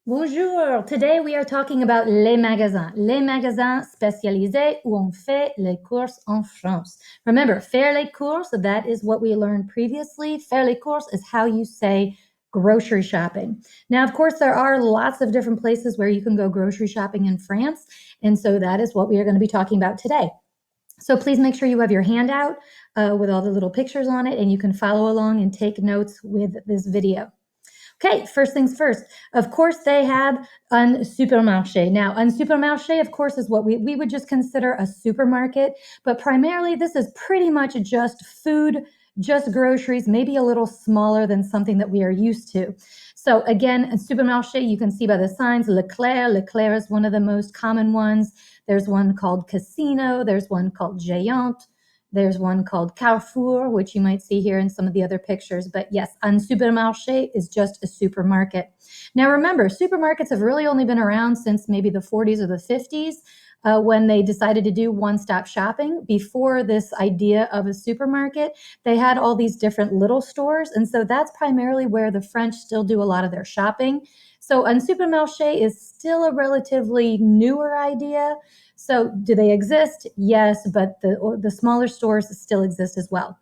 Bonjour. Today we are talking about les magasins. Les magasins spécialisés où on fait les courses en France. Remember, faire les courses, that is what we learned previously. Faire les courses is how you say grocery shopping. Now, of course, there are lots of different places where you can go grocery shopping in France. And so that is what we are going to be talking about today. So please make sure you have your handout with all the little pictures on it, and you can follow along and take notes with this video. Okay, first things first. Of course, they have un supermarché. Now, un supermarché, of course, is what we would just consider a supermarket, but primarily this is pretty much just food, just groceries, maybe a little smaller than something that we are used to. So again, a supermarché, you can see by the signs, Leclerc. Leclerc is one of the most common ones. There's one called Casino. There's one called Géant. There's one called Carrefour, which you might see here in some of the other pictures. But yes, un supermarché is just a supermarket. Now remember, supermarkets have really only been around since maybe the 40s or the 50s when they decided to do one-stop shopping. Before this idea of a supermarket, they had all these different little stores. And so that's primarily where the French still do a lot of their shopping. So un supermarché is still a relatively newer idea. So do they exist? Yes, but the smaller stores still exist as well.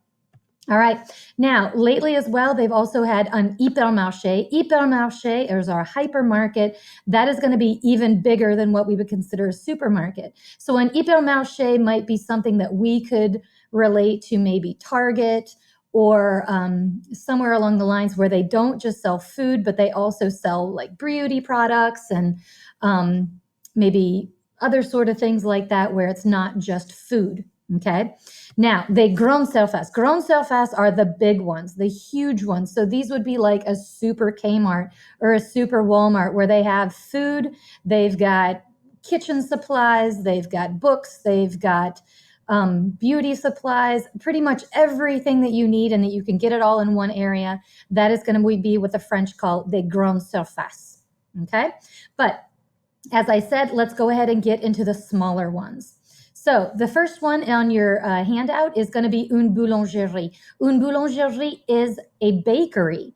All right. Now, lately as well, they've also had an hypermarché. Hypermarché is our hypermarket. That is going to be even bigger than what we would consider a supermarket. So an hypermarché might be something that we could relate to maybe Target or somewhere along the lines where they don't just sell food, but they also sell like beauty products and maybe other sort of things like that where it's not just food. Okay. Now, the grandes surfaces. Grandes surfaces are the big ones, the huge ones. So these would be like a super Kmart or a super Walmart where they have food, they've got kitchen supplies, they've got books, they've got beauty supplies, pretty much everything that you need and that you can get it all in one area. That is going to be what the French call des grandes surfaces. Okay. But as I said, let's go ahead and get into the smaller ones. So the first one on your handout is going to be une boulangerie. Une boulangerie is a bakery.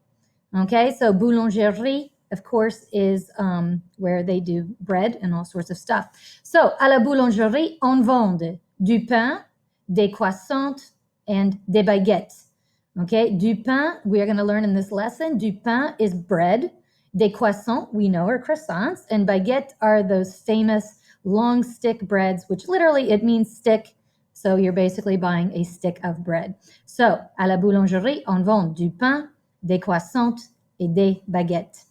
Okay, so boulangerie, of course, is where they do bread and all sorts of stuff. So à la boulangerie, on vend du pain, des croissants, and des baguettes. Okay, du pain, we are going to learn in this lesson, du pain is bread. Des croissants, we know, are croissants, and baguettes are those famous long stick breads, which literally it means stick. So you're basically buying a stick of bread. So à la boulangerie, on vend du pain, des croissants et des baguettes.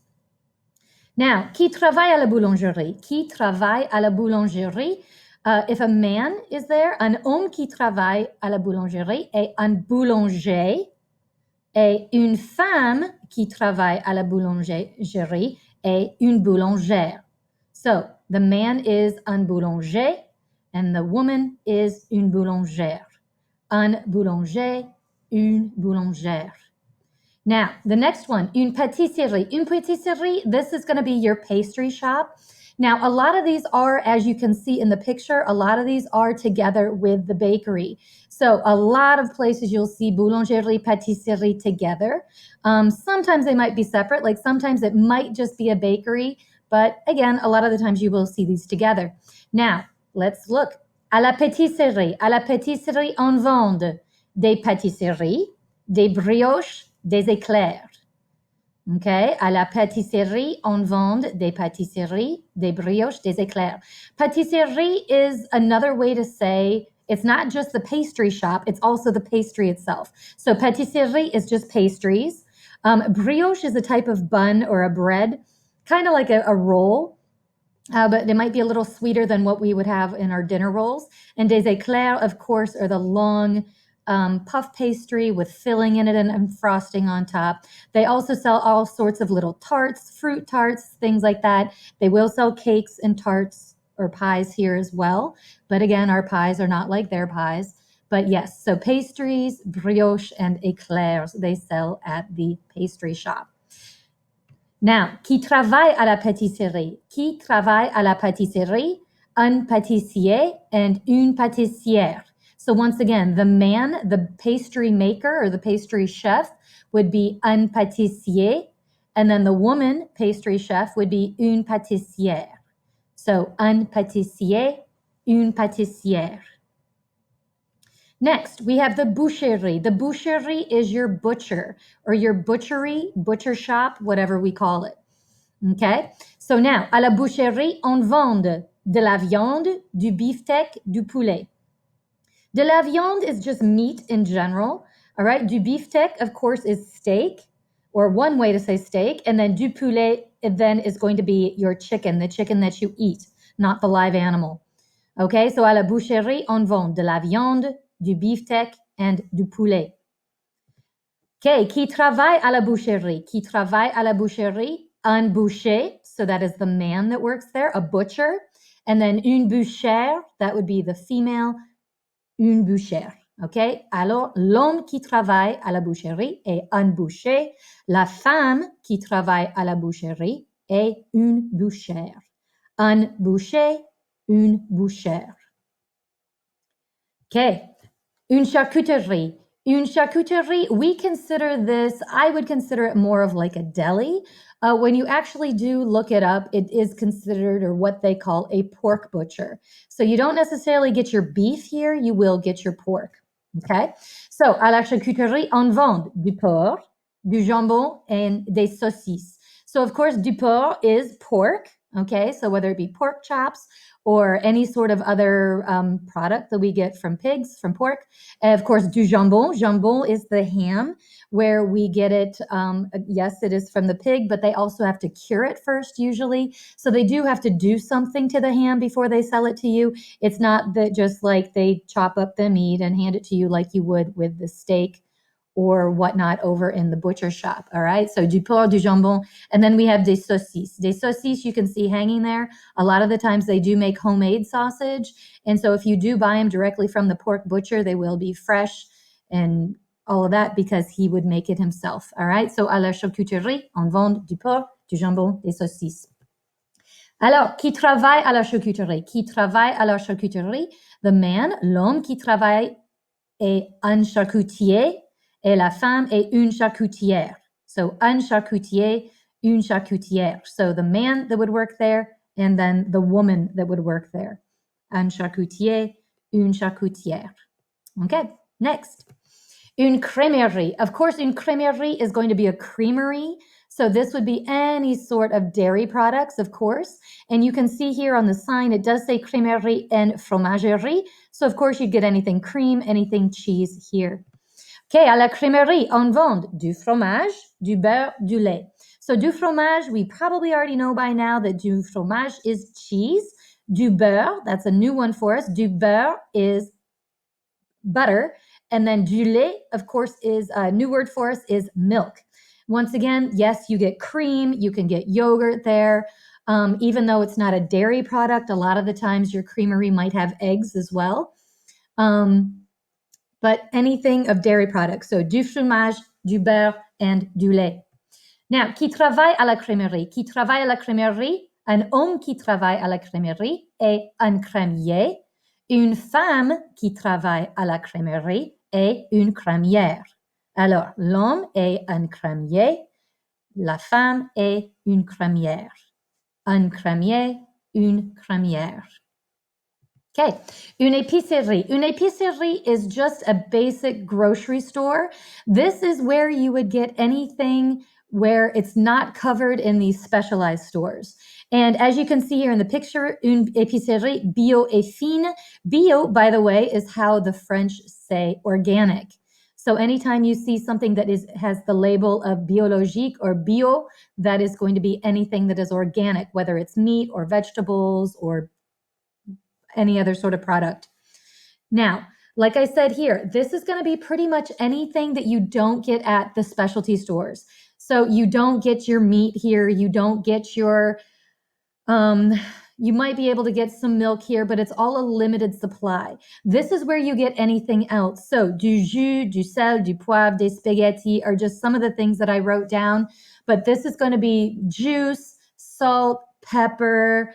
Now, qui travaille à la boulangerie? Qui travaille à la boulangerie? If a man is there, un homme qui travaille à la boulangerie est un boulanger. Et une femme qui travaille à la boulangerie est une boulangère. So the man is un boulanger and the woman is une boulangère. Un boulanger, une boulangère. Now, the next one, une pâtisserie. Une pâtisserie, this is going to be your pastry shop. Now, a lot of these are, as you can see in the picture, a lot of these are together with the bakery. So a lot of places you'll see boulangerie, pâtisserie together. Sometimes they might be separate, like sometimes it might just be a bakery, but again, a lot of the times you will see these together. Now, let's look. À la pâtisserie. À la pâtisserie, on vend des pâtisseries, des brioches, des éclairs. Okay, à la pâtisserie, on vend des pâtisseries, des brioches, des éclairs. Pâtisserie is another way to say it's not just the pastry shop, it's also the pastry itself. So pâtisserie is just pastries. Brioche is a type of bun or a bread, kind of like a roll, but it might be a little sweeter than what we would have in our dinner rolls. And des éclairs, of course, are the long puff pastry with filling in it and frosting on top. They also sell all sorts of little tarts, fruit tarts, things like that. They will sell cakes and tarts or pies here as well. But again, our pies are not like their pies. But yes, so pastries, brioche, and éclairs, they sell at the pastry shop. Now, qui travaille à la pâtisserie? Qui travaille à la pâtisserie? Un pâtissier and une pâtissière. So once again, the man, the pastry maker or the pastry chef would be un pâtissier, And then the woman pastry chef would be une pâtissière. So un pâtissier, une pâtissière. Next, we have the boucherie. The boucherie is your butcher or your butchery, butcher shop, whatever we call it. Okay? So now, à la boucherie, on vend de la viande, du beefsteak, du poulet. De la viande is just meat in general. All right? Du beefsteak, of course, is steak, or one way to say steak. And then du poulet, it then is going to be your chicken, the chicken that you eat, not the live animal. Okay? So à la boucherie, on vend de la viande, du beefsteak, and du poulet. Okay, qui travaille à la boucherie? Qui travaille à la boucherie? Un boucher, so that is the man that works there, a butcher. And then une bouchère, that would be the female, une bouchère. Okay, alors l'homme qui travaille à la boucherie est un boucher. La femme qui travaille à la boucherie est une bouchère. Un boucher, une bouchère. Okay, une charcuterie. Une charcuterie, we consider this, I would consider it more of like a deli. When you actually do look it up, it is considered, or what they call, a pork butcher. So you don't necessarily get your beef here, you will get your pork. Okay? So, à la charcuterie, on vend du porc, du jambon, and des saucisses. So, of course, du porc is pork. Okay? So, whether it be pork chops or any sort of other product that we get from pigs, from pork. And of course, du jambon. Jambon is the ham where we get it. Yes, it is from the pig, but they also have to cure it first usually. So they do have to do something to the ham before they sell it to you. It's not that just like they chop up the meat and hand it to you like you would with the steak or whatnot over in the butcher shop. All right. So du porc, du jambon. And then we have des saucisses. Des saucisses you can see hanging there. A lot of the times they do make homemade sausage. And so if you do buy them directly from the pork butcher, they will be fresh and all of that because he would make it himself. All right. So à la charcuterie, on vend du porc, du jambon, des saucisses. Alors, qui travaille à la charcuterie? Qui travaille à la charcuterie? The man, l'homme qui travaille est un charcutier et la femme est une charcutière. So, un charcutier, une charcutière. So, the man that would work there and then the woman that would work there. Un charcutier, une charcutière. Okay, next. Une crémerie. Of course, une crémerie is going to be a creamery. So this would be any sort of dairy products, of course. And you can see here on the sign, it does say crémerie and fromagerie. So of course, you'd get anything cream, anything cheese here. Okay, à la crémerie, on vend du fromage, du beurre, du lait. So du fromage, we probably already know by now that du fromage is cheese. Du beurre, that's a new one for us. Du beurre is butter. And then du lait, of course, is a new word for us, is milk. Once again, yes, you get cream, you can get yogurt there. Even though it's not a dairy product, a lot of the times your creamery might have eggs as well. But anything of dairy products. So du fromage, du beurre, and du lait. Now, qui travaille à la crémerie? Qui travaille à la crémerie? Un homme qui travaille à la crémerie est un crémier. Une femme qui travaille à la crémerie est une crémière. Alors, l'homme est un crémier, la femme est une crémière. Un crémier, une crémière. Okay, une épicerie. Une épicerie is just a basic grocery store. This is where you would get anything where it's not covered in these specialized stores. And as you can see here in the picture, une épicerie bio et fine. Bio, by the way, is how the French say organic. So anytime you see something that has the label of biologique or bio, that is going to be anything that is organic, whether it's meat or vegetables or any other sort of product. Now, like I said here, this is going to be pretty much anything that you don't get at the specialty stores. So you don't get your meat here. You don't get your, you might be able to get some milk here, but it's all a limited supply. This is where you get anything else. So du jus, du sel, du poivre, des spaghetti are just some of the things that I wrote down. But this is going to be juice, salt, pepper,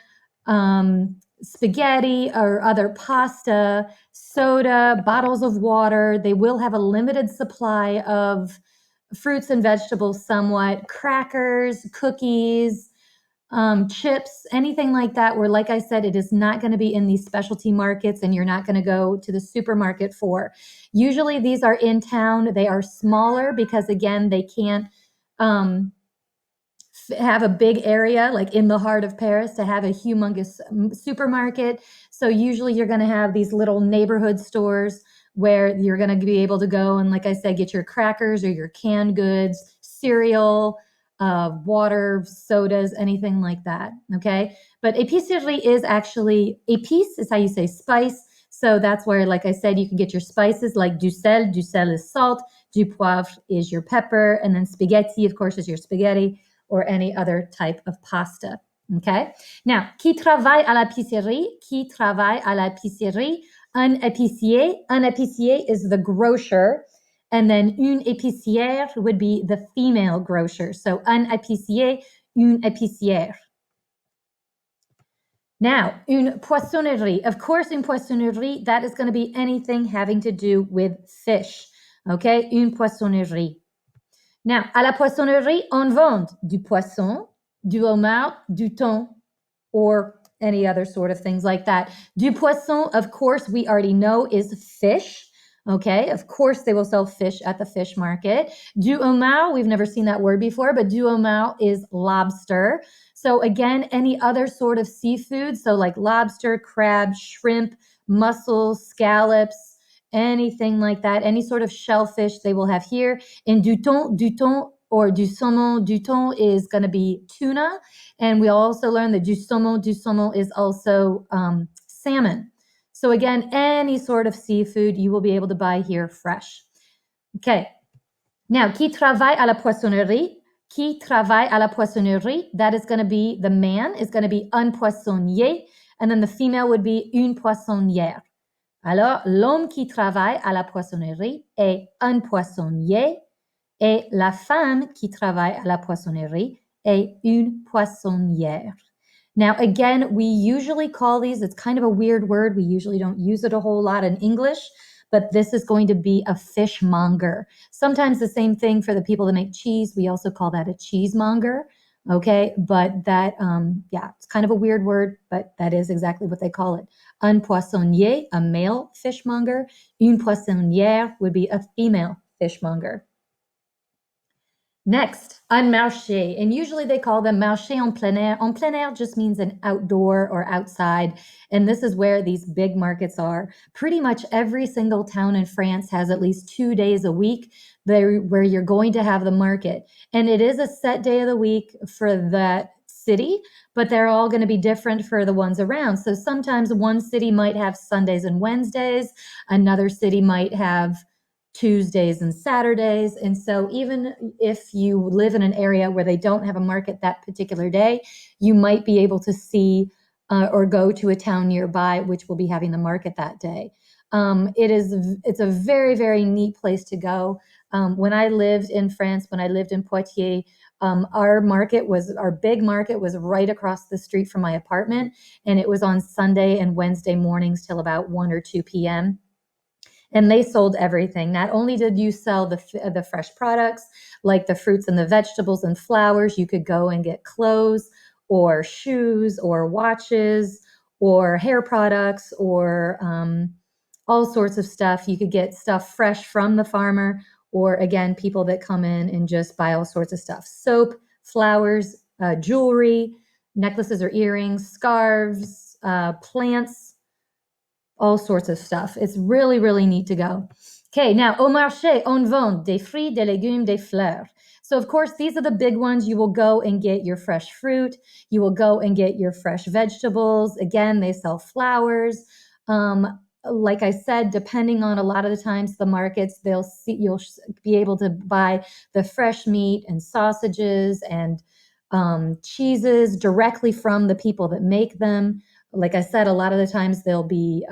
spaghetti or other pasta, soda, bottles of water. They will have a limited supply of fruits and vegetables somewhat, crackers, cookies, chips, anything like that, where, like I said, it is not going to be in these specialty markets and you're not going to go to the supermarket for. Usually these are in town. They are smaller because, again, they can't have a big area like in the heart of Paris to have a humongous supermarket. So usually you're going to have these little neighborhood stores where you're going to be able to go and, like I said, get your crackers or your canned goods, cereal, water, sodas, anything like that. Okay. But épicerie is actually, épice is how you say spice. So that's where, like I said, you can get your spices like du sel. Du sel is salt. Du poivre is your pepper. And then spaghetti, of course, is your spaghetti or any other type of pasta. Okay. Now, qui travaille à l'épicerie? Qui travaille à l'épicerie? Un épicier. Un épicier is the grocer. And then une épicière would be the female grocer. So un épicier, une épicière. Now, une poissonnerie. Of course, une poissonnerie, that is going to be anything having to do with fish. Okay, une poissonnerie. Now, à la poissonnerie, on vend du poisson, du homard, du thon, or any other sort of things like that. Du poisson, of course, we already know is fish. Okay, of course they will sell fish at the fish market. Du homard, we've never seen that word before, but du homard is lobster. So again, any other sort of seafood, so like lobster, crab, shrimp, mussels, scallops, anything like that, any sort of shellfish they will have here. And du thon or du saumon is going to be tuna. And we also learned that du saumon is also salmon. So again, any sort of seafood you will be able to buy here fresh. Okay. Now, qui travaille à la poissonnerie? Qui travaille à la poissonnerie? That is going to be, the man is going to be un poissonnier, and then the female would be une poissonnière. Alors, l'homme qui travaille à la poissonnerie est un poissonnier, et la femme qui travaille à la poissonnerie est une poissonnière. Now, again, we usually call these, it's kind of a weird word. We usually don't use it a whole lot in English, but this is going to be a fishmonger. Sometimes the same thing for the people that make cheese. We also call that a cheesemonger. Okay, but that, yeah, it's kind of a weird word, but that is exactly what they call it. Un poissonnier, a male fishmonger. Une poissonnière would be a female fishmonger. Next, un marché, and usually they call them marché en plein air. En plein air just means an outdoor or outside, and this is where these big markets are. Pretty much every single town in France has at least 2 days a week where you're going to have the market, and it is a set day of the week for that city, but they're all going to be different for the ones around. So sometimes one city might have Sundays and Wednesdays, another city might have Tuesdays and Saturdays. And so even if you live in an area where they don't have a market that particular day, you might be able to see or go to a town nearby which will be having the market that day. It's a very, very neat place to go. When I lived in France, when I lived in Poitiers, our big market was right across the street from my apartment, and it was on Sunday and Wednesday mornings till about 1 or 2 p.m. And they sold everything. Not only did you sell the fresh products, like the fruits and the vegetables and flowers, you could go and get clothes or shoes or watches or hair products or all sorts of stuff. You could get stuff fresh from the farmer, or again, people that come in and just buy all sorts of stuff. Soap, flowers, jewelry, necklaces or earrings, scarves, plants, all sorts of stuff. It's really, really neat to go. Okay, now, au marché, on vend des fruits, des légumes, des fleurs. So, of course, these are the big ones. You will go and get your fresh fruit. You will go and get your fresh vegetables. Again, they sell flowers. Like I said, depending on a lot of the times the markets, you'll be able to buy the fresh meat and sausages and cheeses directly from the people that make them. Like I said, a lot of the times there'll be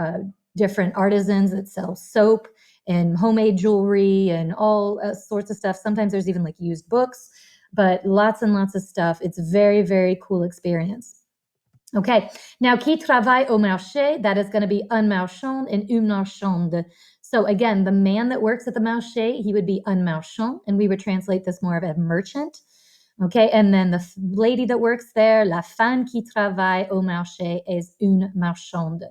different artisans that sell soap and homemade jewelry and all sorts of stuff. Sometimes there's even like used books, but lots and lots of stuff. It's a very, very cool experience. Okay, now qui travaille au marché, that is going to be un marchand and une marchande. So again, the man that works at the marché, he would be un marchand, and we would translate this more of a merchant. Okay, and then the lady that works there, la femme qui travaille au marché is une marchande.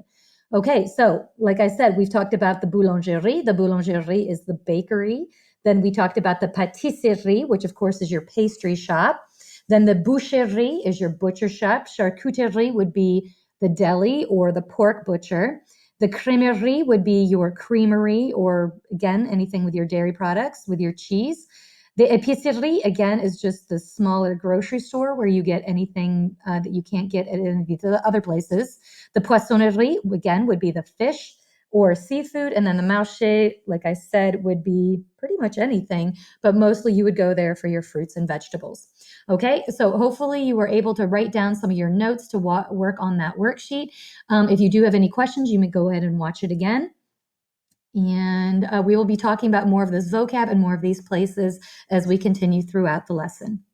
Okay, so like I said, we've talked about the boulangerie. The boulangerie is the bakery. Then we talked about the pâtisserie, which of course is your pastry shop. Then the boucherie is your butcher shop. Charcuterie would be the deli or the pork butcher. The crémerie would be your creamery, or again, anything with your dairy products, with your cheese. The épicerie, again, is just the smaller grocery store where you get anything that you can't get at any of the other places. The poissonnerie, again, would be the fish or seafood. And then the marché, like I said, would be pretty much anything, but mostly you would go there for your fruits and vegetables. Okay, so hopefully you were able to write down some of your notes to work on that worksheet. If you do have any questions, you may go ahead and watch it again. And we will be talking about more of this vocab and more of these places as we continue throughout the lesson.